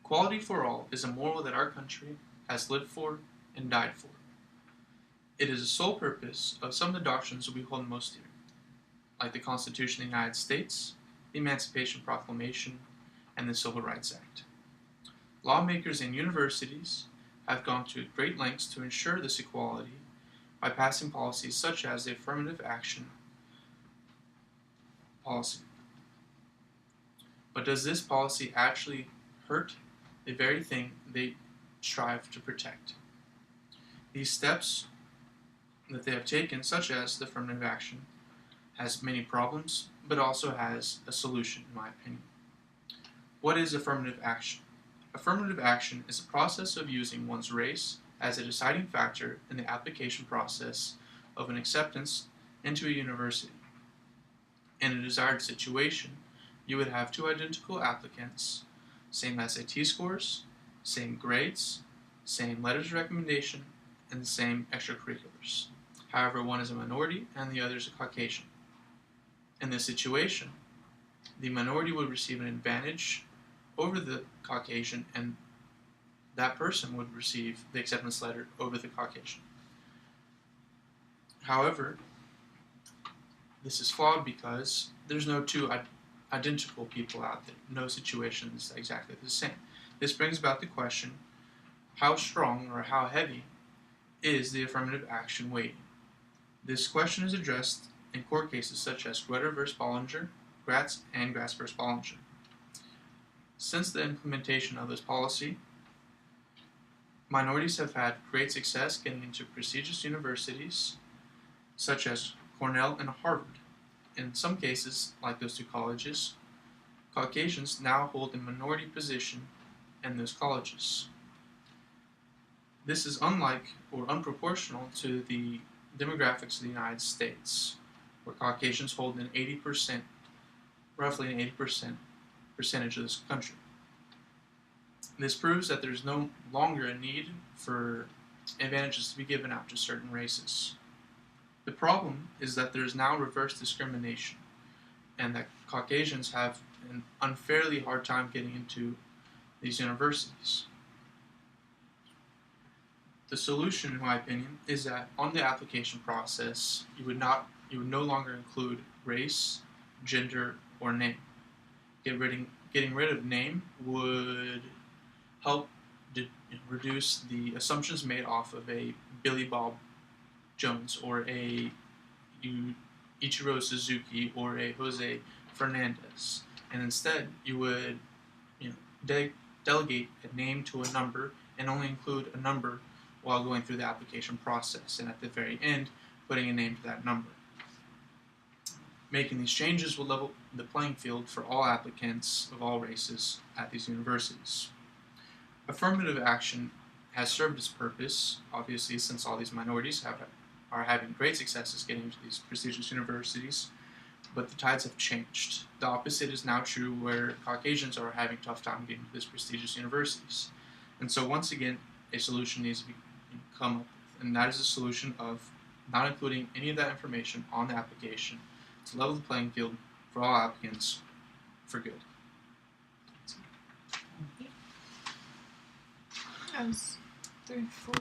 Equality for all is a moral that our country has lived for and died for. It is the sole purpose of some of the doctrines we hold most dear, like the Constitution of the United States, the Emancipation Proclamation, and the Civil Rights Act. Lawmakers and universities have gone to great lengths to ensure this equality by passing policies such as the affirmative action policy. But does this policy actually hurt the very thing they strive to protect? These steps that they have taken, such as the affirmative action, has many problems, but also has a solution, in my opinion. What is affirmative action? Affirmative action is a process of using one's race as a deciding factor in the application process of an acceptance into a university. In a desired situation, you would have two identical applicants, same SAT scores, same grades, same letters of recommendation, and the same extracurriculars. However, one is a minority and the other is a Caucasian. In this situation, the minority would receive an advantage over the Caucasian, and that person would receive the acceptance letter over the Caucasian. However, this is flawed because there's no two identical people out there, no situation is exactly the same. This brings about the question, how strong or how heavy is the affirmative action weighting? This question is addressed in court cases such as Grutter v. Bollinger, Gratz, and Gratz v. Bollinger. Since the implementation of this policy, minorities have had great success getting into prestigious universities such as Cornell and Harvard. In some cases, like those two colleges, Caucasians now hold a minority position in those colleges. This is unlike or unproportional to the demographics of the United States, where Caucasians hold an 80%, roughly an 80% percentage of this country. This proves that there's no longer a need for advantages to be given out to certain races. The problem is that there is now reverse discrimination, and that Caucasians have an unfairly hard time getting into these universities. The solution, in my opinion, is that on the application process, you would no longer include race, gender, or name. Getting rid of name would help reduce the assumptions made off of a Billy Bob Jones or a Ichiro Suzuki or a Jose Fernandez, and instead you would delegate a name to a number and only include a number while going through the application process, and at the very end putting a name to that number. Making these changes will level the playing field for all applicants of all races at these universities. Affirmative action has served its purpose, obviously, since all these minorities are having great successes getting into these prestigious universities, but the tides have changed. The opposite is now true, where Caucasians are having a tough time getting into these prestigious universities. And so once again, a solution needs to be come up with, and that is the solution of not including any of that information on the application to level the playing field for all applicants for good. That was 3, 4.